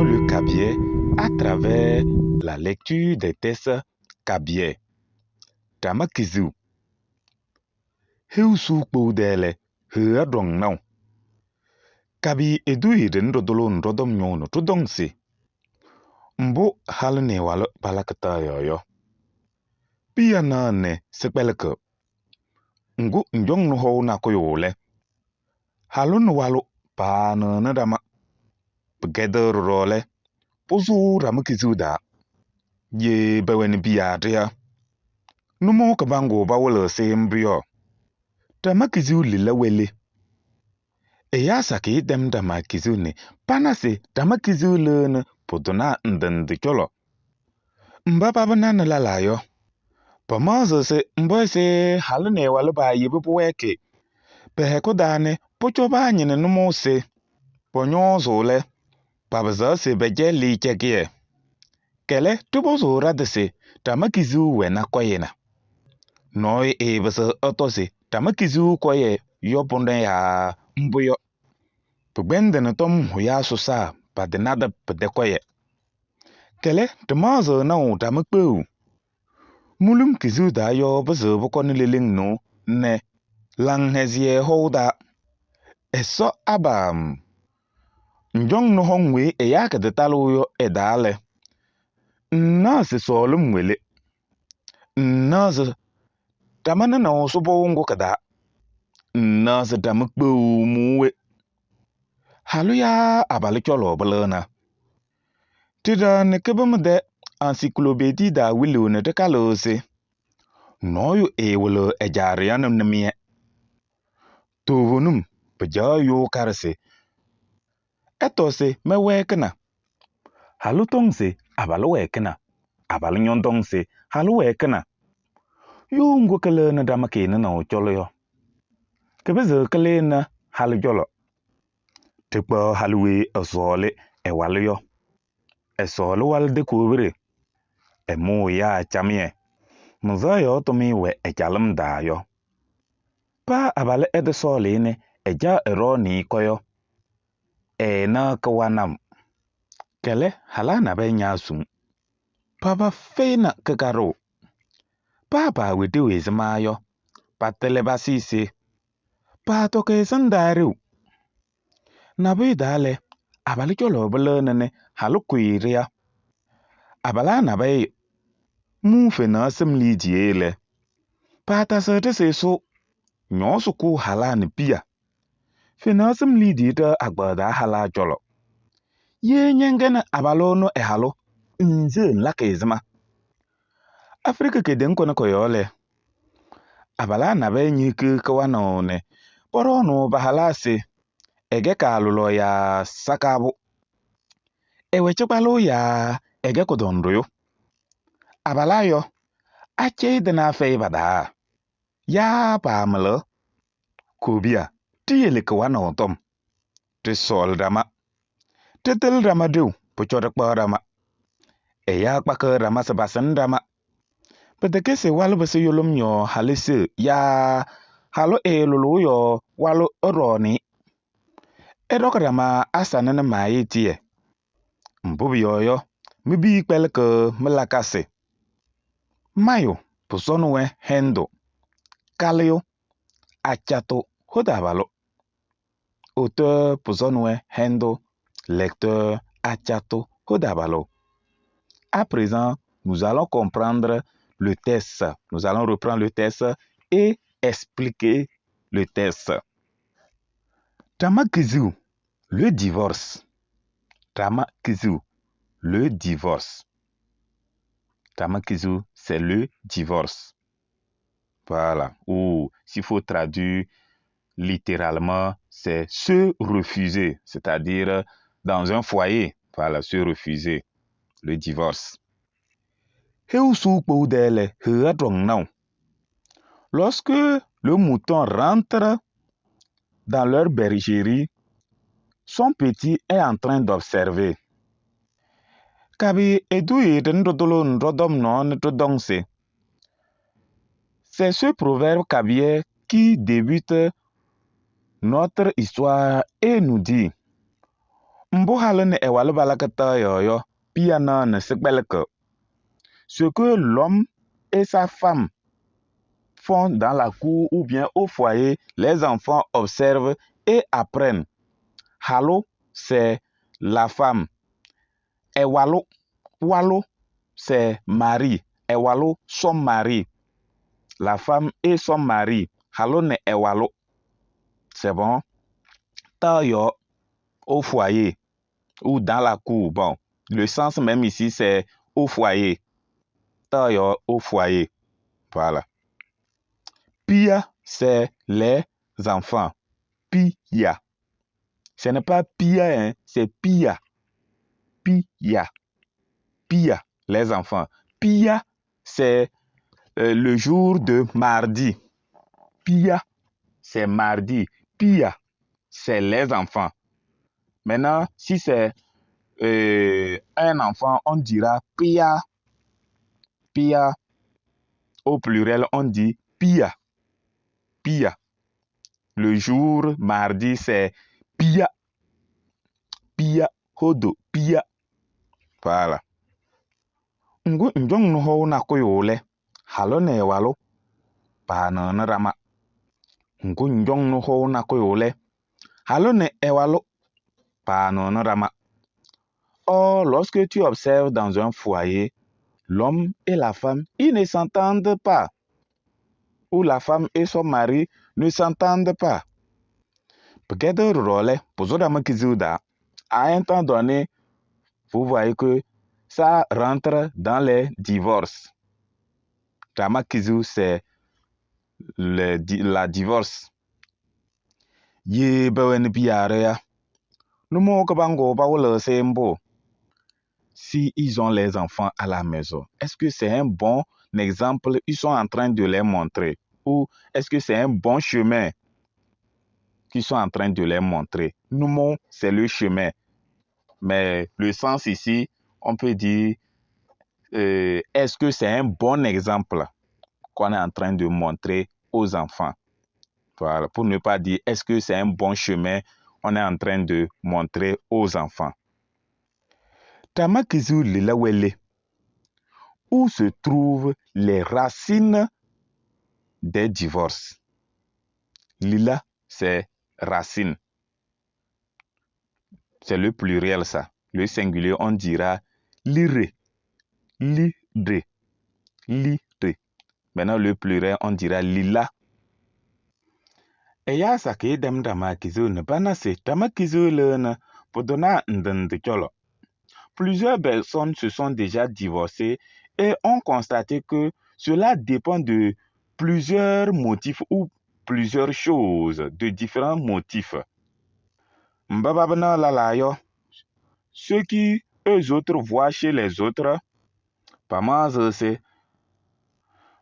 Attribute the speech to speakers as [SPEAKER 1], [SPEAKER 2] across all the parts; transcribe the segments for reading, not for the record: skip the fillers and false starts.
[SPEAKER 1] le cabiai à travers la lecture des textes cabiais. Tama kizu. Heusu kpodele, hea dong now. Kabi edu iden rodolo rodom nyono to dongsi. Mbo halne walo balakata yoyo. Pia na ne sepelke. Ngu njong no ho na koyole. Halun walo pa na dama. Pegeder role. Pozu ramakizu da. Ye bewen biadria. Numo kabango bawole se mbrio. Tamakizu lila wele. Eyasa ki dem damakizu ne. Panase damakizu lene podona ndende cholo. Mbaba banana lalayo. Pamazo se mboy se halune waluba yibu weke. Peheko dane pocho ba nyine numo se. Ponyo zole. Pabaza se beje li chekie. Kele tubo zora de se damakizu wena koyena. Noi basa otose tamakizu koye yoponde ya mbuyo. Pubende na tom huya susa pa de nada pede koye. Kele temazo na tamakpeu. Mulum kizu da yo basa bukoni liling no ne lang hezie hoda. Eso abam. Njong no hongwe yaka de talo yo edale. Na se solum wele. Na se tamana na osobo ngo kada. Na se damakpeu muwe. Halu ya abali cholo balana. Tida ne kebamde encyclopédie da wilu ne dekalose. Noyu wolo ejarianum nemiye. Tovunum peja yo karse. Etose me wekena. Halu tongse abalu wekena. Abalu nyontongse halu wekena. Yo ngo kele na damakene na cholo yo. Kebeze kele na halu jolo. Tekpa halwe asole walu yo. Esole wal de kubire. Mu ya chamie. Mza yo tomi we ejalum da yo. Pa abale edesole ne eja ero ni koyo. Na kawanam. Kele halana be nyasum. Papa feina kekaro. Papa wede wezema yo. Pa telebasisi. Pa toke sandaru. Nabi dale. Abali cholo belenene halu kuiria. Abala nabe mu fena semli diele. Pata sete se so. Nyosu ku halani pia. Fena semli dieta agbada hala cholo. Ye nyengene abalono halo. Nze nlake izma. Afrika keden kone koyole. Abala nabe nyike kawana one. Porono bahalase. Ege kalulo ya sakabu. Ewechekwalu ya ege kodondoyo. Abalayo. Ache dena fei bada. Ya pa mele. Kubia. Tiyele kawana otom. Te sol dama. Tetel dama dew. Puchotek pa dama. Eya kpake dama sebasen dama. Peteke se walu bese yolom yo halise. Ya halo lulu yo walu oroni. Edok dama asanene maye tiye. Mbubi yoyo. Mibi pelke melakase. Mayo. Pusonwe hendo. Kalio. Achato. Hodabalo. Auteur pusonwe hendo. Lecteur achato. Hodabalo. À présent, nous allons comprendre le texte. Nous allons reprendre le texte et expliquer le texte. Tamakizu. Le divorce. Tamakizu. Le divorce. Tamakizu, c'est le divorce. Voilà. Ou s'il faut traduire littéralement, c'est se refuser. C'est-à-dire dans un foyer. Voilà, se refuser. Le divorce. Lorsque le mouton rentre dans leur bergerie, son petit est en train d'observer. C'est ce proverbe cabiais qui débute notre histoire et nous dit: Mbo halene ewalo balakata yoyo, pia ne sekbeleke. Ce que l'homme et sa femme font dans la cour ou bien au foyer, les enfants observent et apprennent. Halo, c'est la femme. Ewalo, walo, c'est mari. Ewalo, son mari. La femme et son mari. Halo ne ewalo. C'est bon? Tayo, au foyer ou dans la cour. Bon, le sens même ici, c'est au foyer. Tayo, au foyer. Voilà. Pia, c'est les enfants. Pia. Ce n'est pas pia, hein, c'est pia. Pia. Pia, les enfants. Pia, c'est le jour de mardi. Pia, c'est mardi. Pia, c'est les enfants. Maintenant, si c'est un enfant, on dira pia. Pia, au pluriel, on dit pia. Pia. Le jour mardi, c'est pia. Pia, hodo, pia. Voilà. Ngu njong no ho na koyole. Halo ne walo. Pa na rama. Ngu njong no ho na koyole. Halo ne ewalo. Pa na rama. Or, lorsque tu observes dans un foyer, l'homme et la femme, ils ne s'entendent pas. Ou la femme et son mari ne s'entendent pas. Peut-être rôle, pour à un temps donné, vous voyez que ça rentre dans les divorces. Tamakizu, c'est la divorce. Ye bewen biarea. Nous mokabango baoule sembo. Si ils ont les enfants à la maison, est-ce que c'est un bon exemple ils sont en train de les montrer? Ou est-ce que c'est un bon chemin qu'ils sont en train de les montrer? Nous, c'est le chemin. Mais le sens ici, on peut dire, est-ce que c'est un bon exemple qu'on est en train de montrer aux enfants? Voilà, pour ne pas dire, est-ce que c'est un bon chemin on est en train de montrer aux enfants? Tamakizu lilawele. Où se trouvent les racines des divorces? Lila, c'est racine. C'est le pluriel, ça. Le singulier, on dira lire. Lire. Lire. Maintenant, le pluriel, on dira lila. Et ya sa ke dem damakizu ne banase tamakizu le podona ndende cholo. Plusieurs personnes se sont déjà divorcées et ont constaté que cela dépend de plusieurs motifs ou plusieurs choses, de différents motifs. Mbababana lalayo, ce qui eux autres voient chez les autres, pas mal c'est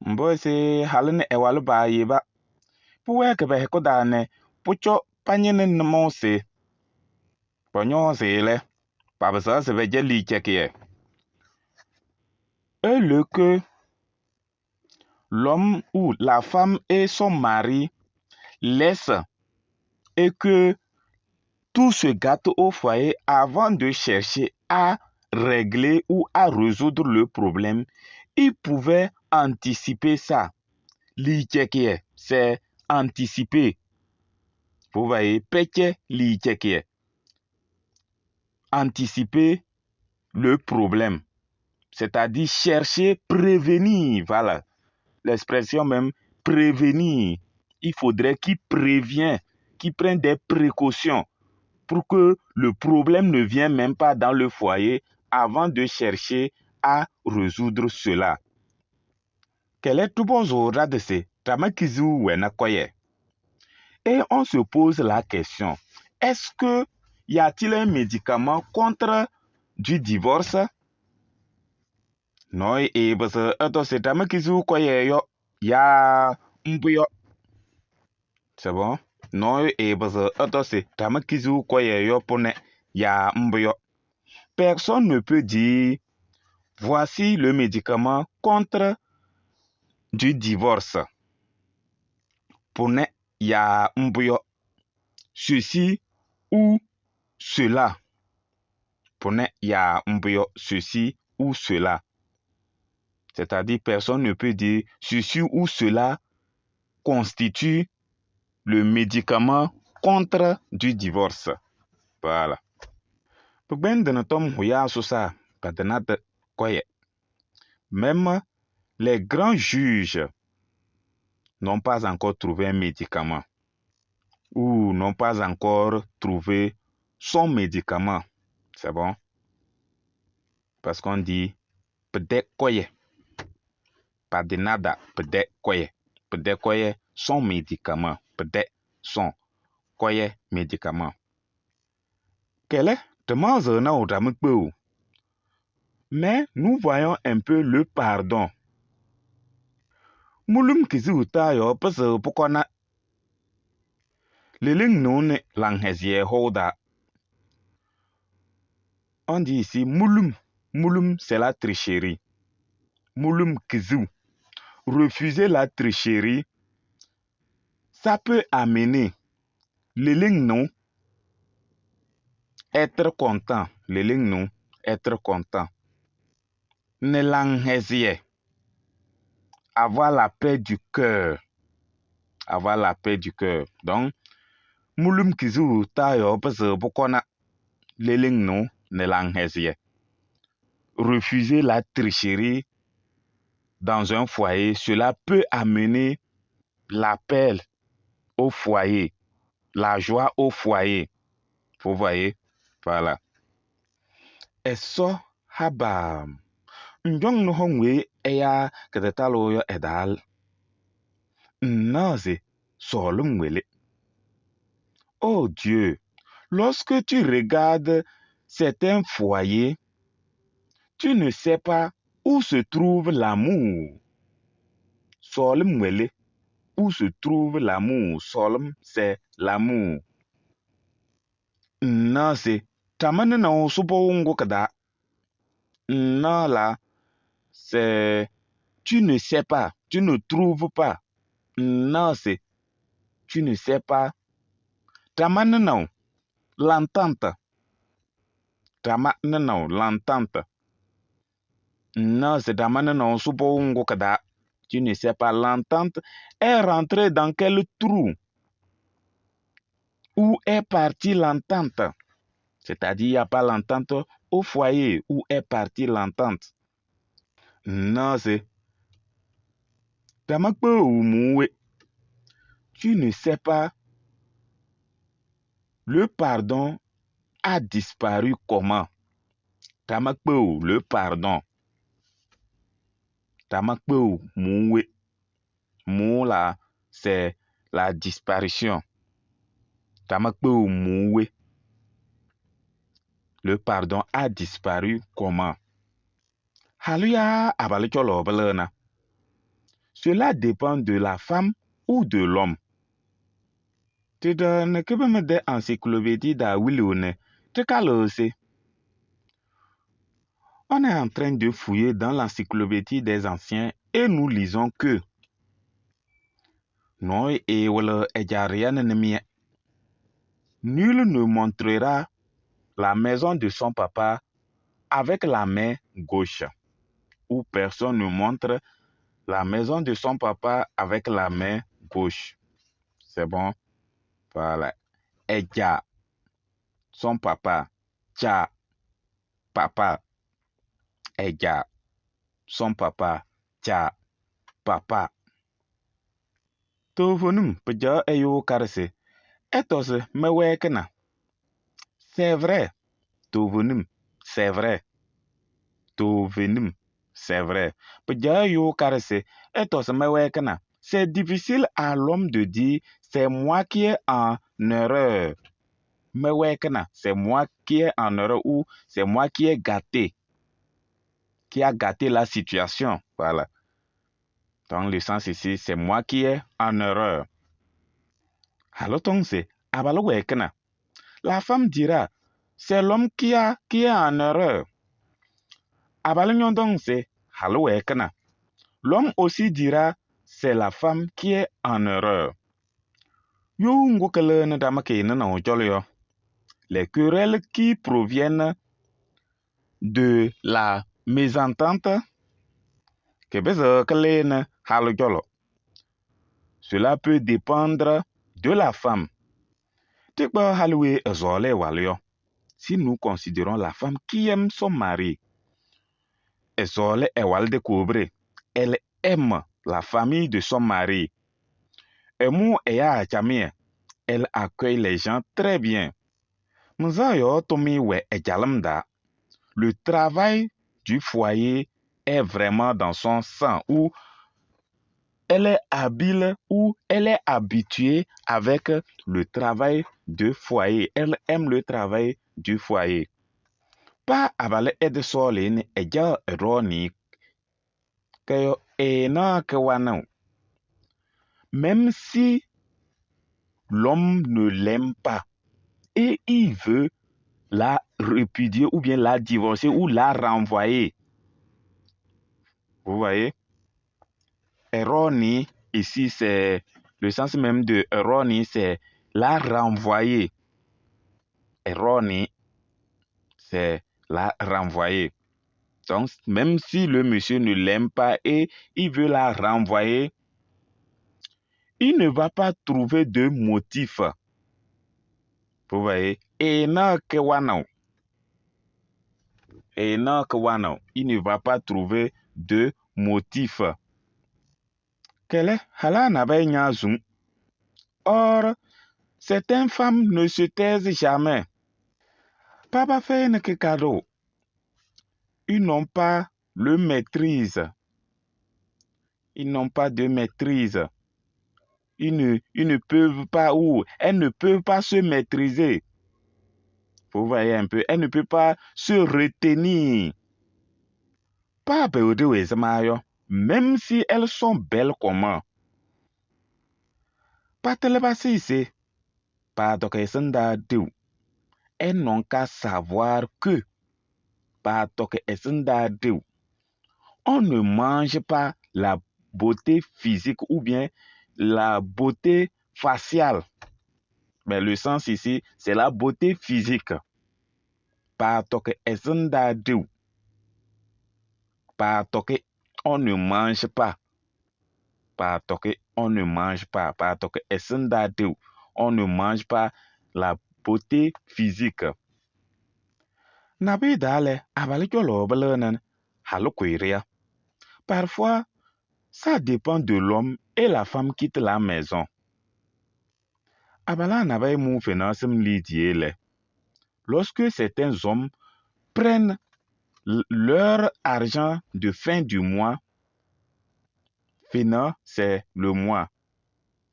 [SPEAKER 1] mbo c'est halne ewal ba yeba. Pouwe que be ko dane, pucho panyene nmonse. Pognon c'est le, pas besoin se veje li chekie. Et le que l'homme ou la femme et son mari laissent et que tout se gâte au foyer avant de chercher à régler ou à résoudre le problème, ils pouvaient anticiper ça. L'itchekie, c'est anticiper. Vous voyez, peche l'itchekie. Anticiper le problème. C'est-à-dire chercher, prévenir. Voilà. L'expression même, prévenir. Il faudrait qu'il prévienne, qu'il prenne des précautions pour que le problème ne vienne même pas dans le foyer avant de chercher à résoudre cela. Quel est tout bon de ce Tamakizu Wenakoye? Et on se pose la question, est-ce que y a-t-il un médicament contre du divorce? Non, et parce que c'est Tamakizu Koye yo, ya mbuyo. C'est bon? Non, et parce que c'est Tamakizu Koye yo pone ya mbuyo. Personne ne peut dire, voici le médicament contre du divorce. Pone ya mbuyo. Ceci ou cela. Prenez ya mbio ceci ou cela. C'est-à-dire, personne ne peut dire ceci ou cela constitue le médicament contre du divorce. Voilà. Même les grands juges n'ont pas encore trouvé un médicament ou n'ont pas encore trouvé son médicament. C'est bon? Parce qu'on dit peut-être quoi, pas de nada, peut-être quoi, son médicament, peut-être son quoi médicament. Quel est? Mais nous voyons un peu le pardon. Mulum kizi utayo pese pukona. Liling nune langhezie hoda. On dit ici mulum. Mulum, c'est la tricherie. Mulum kizu. Refuser la tricherie, ça peut amener liling non être content. Liling non être content. Ne langhezie. Avoir la paix du cœur. Avoir la paix du cœur. Donc, mulum kizu tayo pese pukona. Liling non ne langhezie. Refuser la tricherie dans un foyer, cela peut amener la paix au foyer, la joie au foyer. Vous voyez? Voilà. Et ça, habam. Njong no hongwe eya ketetalo yo edal. Naze, solumwele. Oh Dieu, lorsque tu regardes certains foyers, tu ne sais pas où se trouve l'amour. Solumwele. Où se trouve l'amour? Solum, c'est l'amour. Non, c'est tamane na osupo ungo kada. Non, là, c'est tu ne sais pas, tu ne trouves pas. Non, c'est tu ne sais pas. Tamane na l'entente. Tamane na l'entente. Non, c'est tamane na osupo ungo kada. Tu ne sais pas, l'entente est rentrée dans quel trou? Où est partie l'entente? C'est-à-dire, il n'y a pas l'entente au foyer. Où est partie l'entente? Non, c'est... Tu ne sais pas, le pardon a disparu comment? Le pardon. Mou là, c'est la disparition. Le pardon a disparu comment? Cela dépend de la femme ou de l'homme. Tu donnes que me de encyclopédie da Willione. On est en train de fouiller dans l'encyclopédie des anciens et nous lisons que nul ne montrera la maison de son papa avec la main gauche. Ou personne ne montre la maison de son papa avec la main gauche. C'est bon? Voilà. Eja, son papa. Cha, papa. Eja, son papa. Cha, papa. Tovenum, peja eyo karse. Etos mewekena. C'est vrai. Tovenum, c'est vrai. Tovenum, c'est vrai. Peja eyo karse. Etos mewekena. C'est difficile à l'homme de dire c'est moi qui ai en erreur. Mewekena, c'est moi qui ai en erreur ou c'est moi qui ai gâté. Qui a gâté la situation. Voilà. Donc le sens ici, c'est moi qui ai en erreur. Alors donc c'est abalowekena. La femme dira, c'est l'homme qui est en erreur. Abalonyon donc c'est halowekena. L'homme aussi dira, c'est la femme qui est en erreur. Les querelles qui proviennent de la mésentente, cela peut dépendre de la femme. Si nous considérons la femme qui aime son mari, elle aime la famille de son mari. Elle accueille les gens très bien. Le travail du foyer est vraiment dans son sang, où elle est habile, où elle est habituée avec le travail de foyer. Elle aime le travail du foyer. Pas abale edsolin eja roni que ena que wanao. Même si l'homme ne l'aime pas et il veut la répudier ou bien la divorcer ou la renvoyer. Vous voyez? Erroni, ici, c'est le sens même de erroni, c'est la renvoyer. Erroni, c'est la renvoyer. Donc, même si le monsieur ne l'aime pas et il veut la renvoyer, il ne va pas trouver de motif. Vous voyez? Il ne va pas trouver de motif. Or, certaines femmes ne se taisent jamais. Papa fait un cadeau. Ils n'ont pas le maîtrise. Ils n'ont pas de maîtrise. Ils ne peuvent pas ou elles ne peuvent pas se maîtriser. Vous voyez un peu, elles ne peuvent pas se retenir. Même si elles sont belles comment. Elles n'ont qu'à savoir que on ne mange pas la beauté physique ou bien la beauté faciale. Mais le sens ici, c'est la beauté physique. On ne mange pas. On ne mange pas. On ne mange pas la beauté physique. Parfois, ça dépend de l'homme et la femme quitte la maison. Lorsque certains hommes prennent leur argent de fin du mois, Fena, c'est le mois.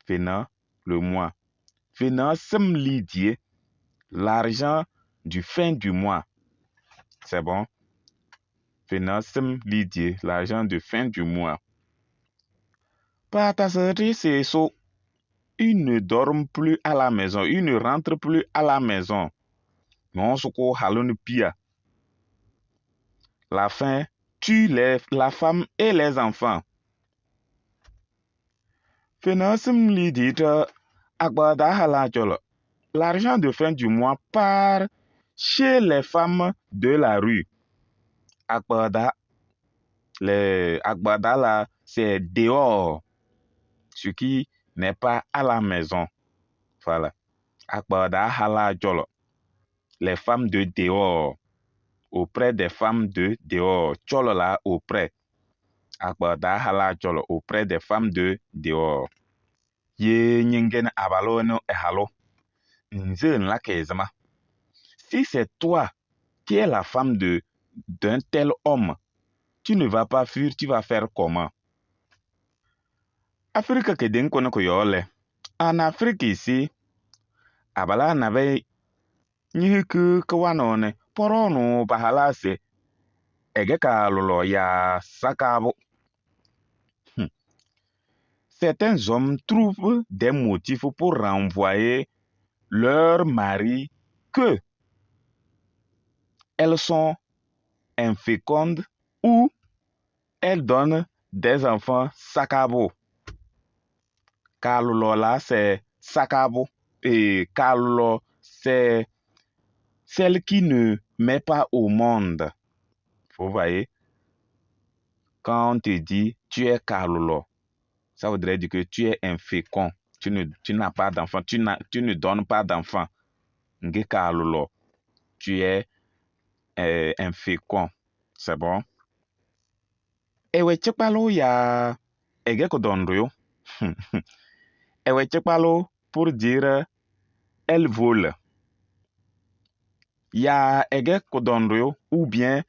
[SPEAKER 1] Fena, le mois. Fena, sem lidie, l'argent du fin du mois. C'est bon? Fena, sem lidie, l'argent de fin du mois. C'est ça. Ils ne dorment plus à la maison. Ils ne rentrent plus à la maison. La faim tue la femme et les enfants. L'argent de fin du mois part chez les femmes de la rue. Agbada là, c'est dehors, ce qui n'est pas à la maison. Voilà. Les femmes de dehors, auprès des femmes de dehors. Cholo là, auprès. Auprès des femmes de dehors. Si c'est toi qui es la femme d'un tel homme, tu ne vas pas fuir, tu vas faire comment? En Afrique ici, abala n'avait ni que kawanone porono bahalase egeka lolo ya sakabo. Certains hommes trouvent des motifs pour renvoyer leur mari que elles sont infécondes ou elles donnent des enfants sakabo. Kalolo là, c'est sakabo. Et kalolo, c'est celle qui ne met pas au monde. Vous voyez, quand on te dit tu es kalolo, ça voudrait dire que tu es infécond. Tu n'as pas d'enfant. Tu ne donnes pas d'enfant. Nge kalolo. Tu es infécond. C'est bon? Ewe chekpalo ya ege kodondrio. Ewe chekpalo pour dire elle vole. Ya ege kodondrio ou bien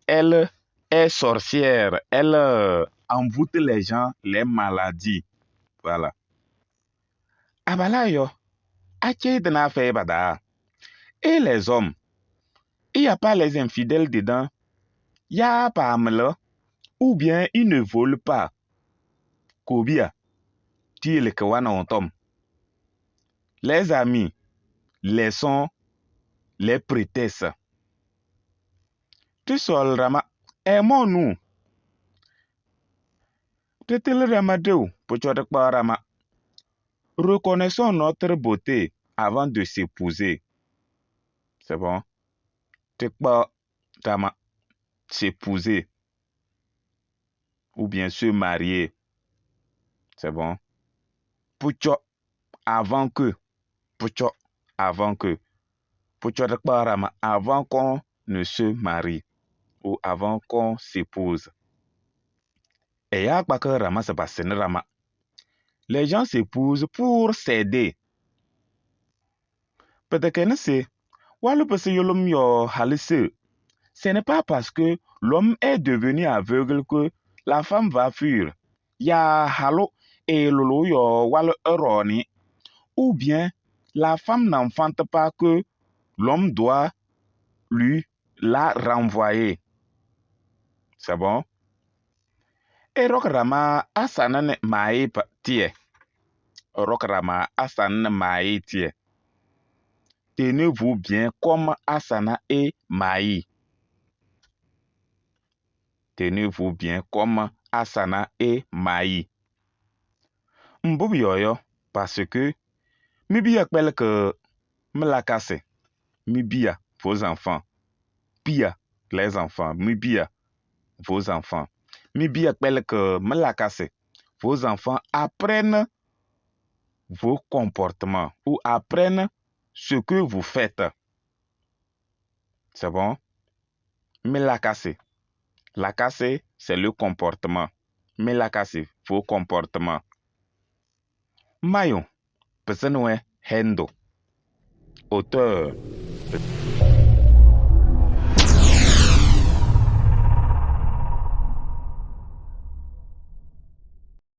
[SPEAKER 1] elle est sorcière. Elle envoûte les gens, les maladies. Voilà. Abalayo, ache de na fait bada. Et les hommes, il n'y a pas les infidèles dedans. Il n'y a pas là. Ou bien ils ne volent pas. Kobia, tu es le kawana on tombe. Les amis, les sons, les prétextes. Tu sol rama. Aimons-nous. Tu te le ramadou, pour te rama. Reconnaissons notre beauté avant de s'épouser. C'est bon? Tu peux s'épouser ou bien se marier. C'est bon? Pucho avant que. Pucho avant que. Pucho rama avant qu'on ne se marie ou avant qu'on s'épouse. Et ya pas que rama se passe rama. Les gens s'épousent pour s'aider. Peut-être que c'est Wallo parce que yolom yo halise. Ce n'est pas parce que l'homme est devenu aveugle que la femme va fuir. Ya halo et lolo yo wallo eroni. Ou bien la femme n'enfante pas que l'homme doit lui la renvoyer. C'est bon? Et rokrama asanane maï tie. Rokrama asanane maï tie. Tenez-vous bien comme Asana et Maï. Tenez-vous bien comme Asana et Maï. Mboub yoyo, parce que Mibia appelle que Mlakase. Mibia, vos enfants. Pia, les enfants. Mibia, vos enfants. Mibia appelle que Mlakase. Vos enfants apprennent vos comportements ou apprennent ce que vous faites. C'est bon? Mlakase. La casse, c'est le comportement. Mais la casse, vos comportements. Mayon, personne hendo. Auteur.